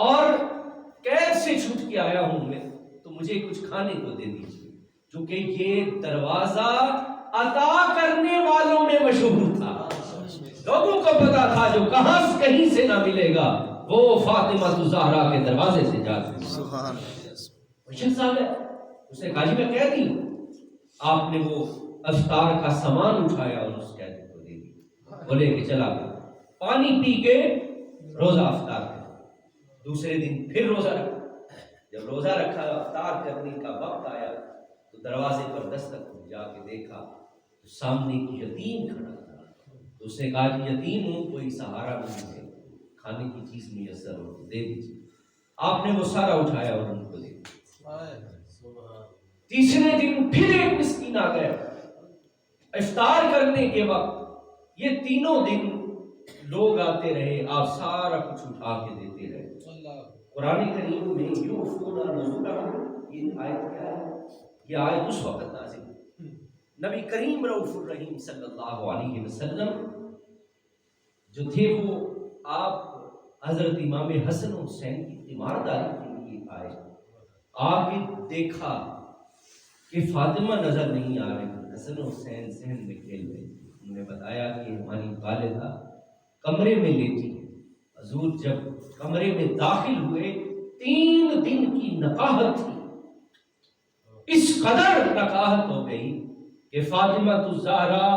اور قید سے چھوٹ کے آیا ہوں میں، تو مجھے کچھ کھانے کو دے دیجیے، چونکہ یہ دروازہ عطا کرنے والوں میں مشہور تھا، لوگوں کو پتا تھا جو کہاں سے کہیں سے نہ ملے گا وہ فاطمہ الزہرا کے دروازے سے جاتے سبحان اللہ۔ اس نے کہا جی میں قیدی ہوں۔ آپ نے وہ افطار کا سامان اٹھایا اور اس قیدی کو دے دیا، بولے کہ چلا گیا، پانی پی کے روزہ افطار کر، دوسرے دن پھر روزہ رکھا۔ جب روزہ رکھا افطار کرنے کا وقت آیا تو دروازے پر دستک ہوئی، جا کے دیکھا تو سامنے ایک یتیم کھڑا تھا، تو اس نے کہا کہ یتیم ہوں، کوئی سہارا نہیں ہے، کھانے کی چیز میسر ہو دے دیجیے۔ آپ نے وہ سارا اٹھایا اور ان کو دے دیا۔ تیسرے دن پھر ایک مسکین آ گیا افطار کرنے کے وقت، یہ تینوں دن لوگ آتے رہے، آپ سارا کچھ اٹھا کے دیتے رہے۔ قرآن کریم میں یوفون نذورہم، یہ آیت کیا ہے؟ یہ آیت اس وقت نازل ہوئی، نبی کریم رؤوف الرحیم صلی اللہ علیہ وسلم جو تھے وہ آپ حضرت امام حسن و حسین کی تیمارداری کے لیے آئے، آگے دیکھا کہ فاطمہ نظر نہیں آ رہی، حسن و حسین صحن میں کھیل رہے، انہوں نے بتایا کہ ہماری والدہ کمرے میں لیٹی ہے۔ حضور جب کمرے میں داخل ہوئے، 3 دن کی نقاہت تھی، اس قدر نقاہت ہو گئی کہ فاطمہ الزہرا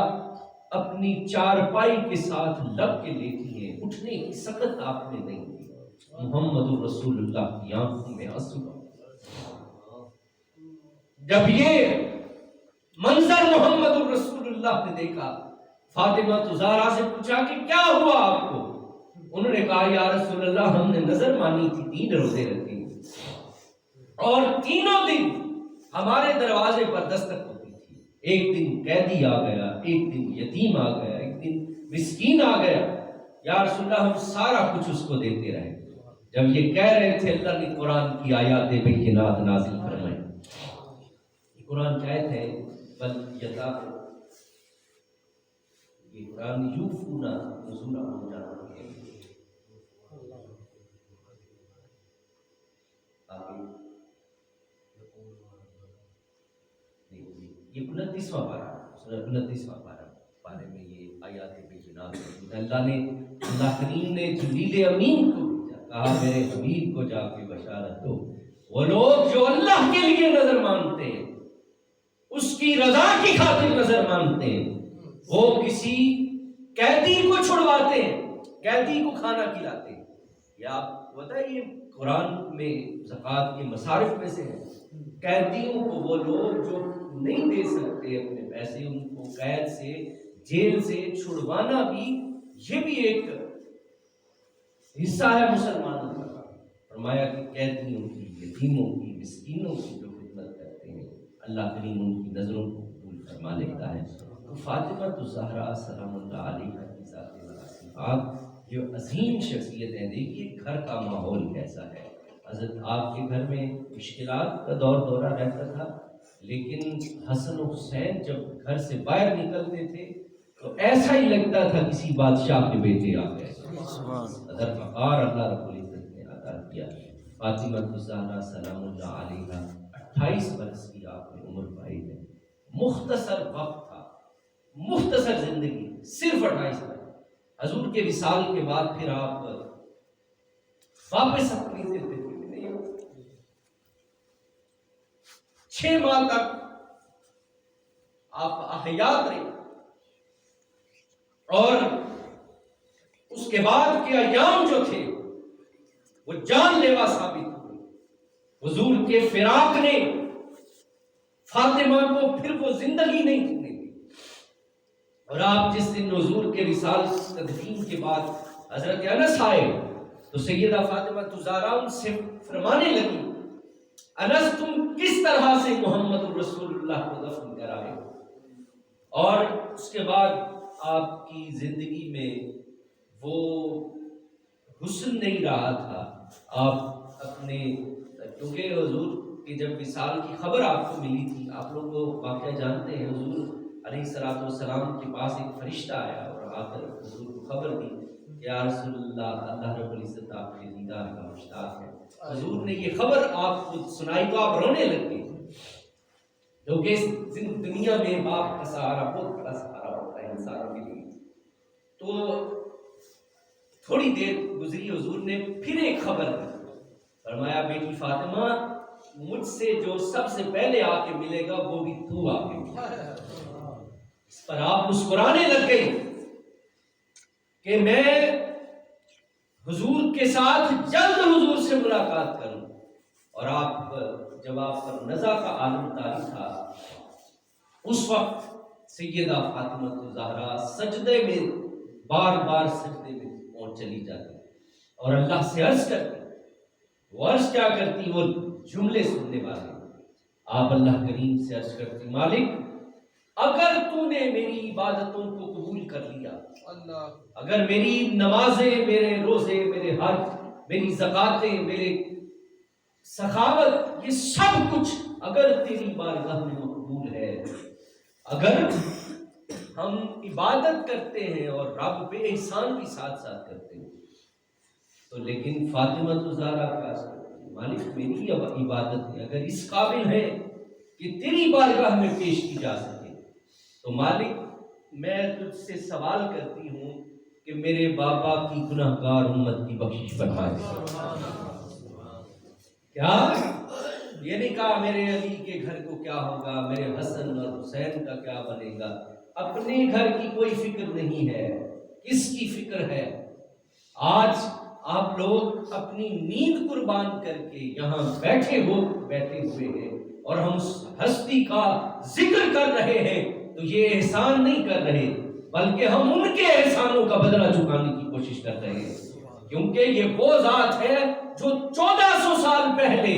اپنی چارپائی کے ساتھ لگ کے لیٹی ہیں، اٹھنے کی سکت آپ نے نہیں دی۔ محمد الرسول اللہ کی آنکھوں میں آنسو۔ جب یہ منظر محمد الرسول اللہ نے دیکھا، فاطمہ الزہرا سے پوچھا کہ کیا ہوا آپ کو؟ انہوں نے کہا یا رسول اللہ ہم نے نظر مانی تھی 3 روزے رکھے اور تینوں دن ہمارے دروازے پر دستک ہوتی تھی، ایک دن قیدی آ گیا، ایک دن یتیم آ گیا، ایک دن مسکین آ گیا، یا رسول اللہ ہم سارا کچھ اس کو دیتے رہے۔ جب یہ کہہ رہے تھے اللہ نے قرآن کی آیات بینات نازل فرمائی۔ قرآن کی آیت ہے بل یتا، یہ قرآن یوفون نذورہم جانا ہے۔ یہ 29واں پارہ، 29واں پارے میں یہ آیات بینات اللہ نے، اللہ کریم نے جبریل امین کو بھیجا، کہا میرے حبیب کو جا کے بشارت دو، وہ لوگ جو اللہ کے لیے نظر مانتے ہیں، اس کی رضا کی خاطر نظر مانتے ہیں، وہ کسی قیدی کو چھڑواتے ہیں، قیدی کو کھانا کھلاتے ہیں۔ یا آپ بتائیے قرآن میں زکوٰۃ کے مصارف میں سے ہے، قیدیوں کو، وہ لوگ جو نہیں دے سکتے اپنے پیسے، ان کو قید سے، جیل سے چھڑوانا بھی، یہ بھی ایک حصہ ہے مسلمانوں کا۔ فرمایا کہ قیدیوں کی، یتیموں کی، مسکینوں کی جو خدمت کرتے ہیں، اللہ کریم ان کی نظروں کو قبول فرما لیتا ہے۔ تو فاطمہ الزہرا سلام اللہ علیہا کی ذات والا صفات، جو عظیم شخصیت ہے۔ دیکھیے گھر کا ماحول کیسا ہے۔ حضرت آپ کے گھر میں مشکلات کا دورہ رہتا تھا، لیکن حسن و حسین جب گھر سے باہر نکلتے تھے تو ایسا ہی لگتا تھا کسی بادشاہ کے بیٹے آ گئے۔ قدر وقار اللہ رب العزت نے عطا کیا۔ فاطمہ الزہرا سلام اللہ علیہا 28 برس کی آپ نے عمر پائی ہے۔ مختصر وقت تھا، مختصر زندگی، صرف 28 برس۔ حضور کے وصال کے بعد پھر آپ واپس اپنی زندگی میں نہیں ہوتے، 6 ماہ تک آپ احیات رہے، اور اس کے بعد کے ایام جو تھے وہ جان لیوا ثابت ہوئے۔ حضور کے فراق نے فاطمہ کو پھر وہ زندگی نہیں جینے دی، اور آپ جس دن حضور کے وصال تدفین کے بعد حضرت انس آئے تو سیدہ فاطمہ الزہرا ان سے فرمانے لگی، انس تم کس طرح سے محمد الرسول اللہ کو دفن کرائے؟ اور اس کے بعد آپ کی زندگی میں وہ حسن نہیں رہا تھا۔ آپ اپنے، کیونکہ حضور کی جب وصال کی خبر آپ کو ملی تھی، آپ لوگ وہ واقعہ جانتے ہیں، حضور علیہ الصلوۃ والسلام کے پاس ایک فرشتہ آیا اور آ کر حضور کو خبر دی کہ یا رسول اللہ، اللہ رب العزت آپ کے لیے دیدار کا مشتاق ہے. حضور نے یہ خبر آپ کو سنائی تو آپ رونے لگ گئے، کیونکہ اس دنیا میں باپ کا سہارا بہت بڑا سہارا ہوتا ہے انسانوں کے لیے. تو تھوڑی دیر گزری، حضور نے پھر ایک خبر دی، فرمایا بیٹی فاطمہ مجھ سے جو سب سے پہلے آ کے ملے گا وہ بھی تو آ کے ملے گا. اس پر آپ مسکرانے لگ گئی کہ میں حضور کے ساتھ جلد حضور سے ملاقات کروں. اور آپ جب آپ پر نزا کا عالم طاری تھا، اس وقت سیدہ فاطمہ الزہرا سجدے میں بار بار سجدے میں پہنچ چلی جاتی اور اللہ سے عرض کرتی. وہ عرض کیا کرتی؟ وہ جملے سننے والے آپ اللہ کریم سے عرض کرتی، مالک اگر تو نے میری عبادتوں کو قبول کر لیا، اگر میری نمازیں، میرے روزے، میرے حج، میری زکاتیں، میرے سخاوت، یہ سب کچھ اگر تیری بارگاہ میں مقبول ہے، اگر ہم عبادت کرتے ہیں اور رب پہ احسان بھی ساتھ ساتھ کرتے ہیں، تو لیکن فاطمہ الزہرا کیا کرتی؟ مالک میری عبادت اگر اس قابل ہے کہ تیری بارگاہ میں پیش کی جا سکے، تو مالک میں تجھ سے سوال کرتی ہوں کہ میرے بابا کی گناہ گار امت کی بخشش فرمائے. کیا یہ نہیں کہا میرے علی کے گھر کو کیا ہوگا، میرے حسن اور حسین کا کیا بنے گا. اپنے گھر کی کوئی فکر نہیں ہے، کس کی فکر ہے؟ آج آپ لوگ اپنی نیند قربان کر کے یہاں بیٹھے ہوئے ہیں اور ہم اس ہستی کا ذکر کر رہے ہیں، تو یہ احسان نہیں کر رہے بلکہ ہم ان کے احسانوں کا بدلہ چکانے کی کوشش کر رہے ہیں. کیونکہ یہ وہ ذات ہے جو 1400 سال پہلے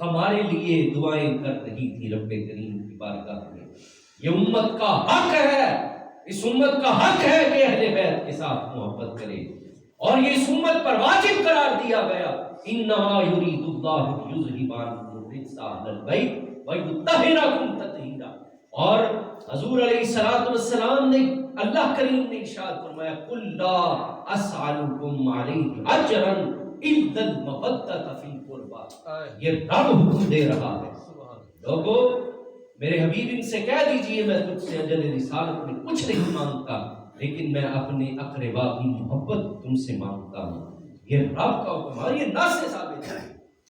ہمارے لیے دعائیں کر رہی تھی رب کریم کی بارگاہ میں. یہ امت کا حق ہے، اس امت کا حق ہے کہ اہل بیت کے ساتھ محبت کرے، اور یہ اس امت پر واجب قرار دیا گیا. انما یرید اللہ لیذھب عنکم الرجس اہل البیت ویطہرکم تطہیرا. اور حضور علیہ الصلوۃ والسلام نے، اللہ کریم نے ارشاد فرمایا، قل لا اسألکم علیہ اجرا الا المودۃ فی القربى. یہ رب حکم دے رہا ہے، لوگو میرے حبیب ان سے کہہ دیجئے میں تجھ سے اجر رسالت میں کچھ نہیں مانگتا، لیکن میں اپنے اقربا کی محبت تم سے مانگتا ہوں. یہ رب کا حکم، اور یہ نص سے ثابت ہے.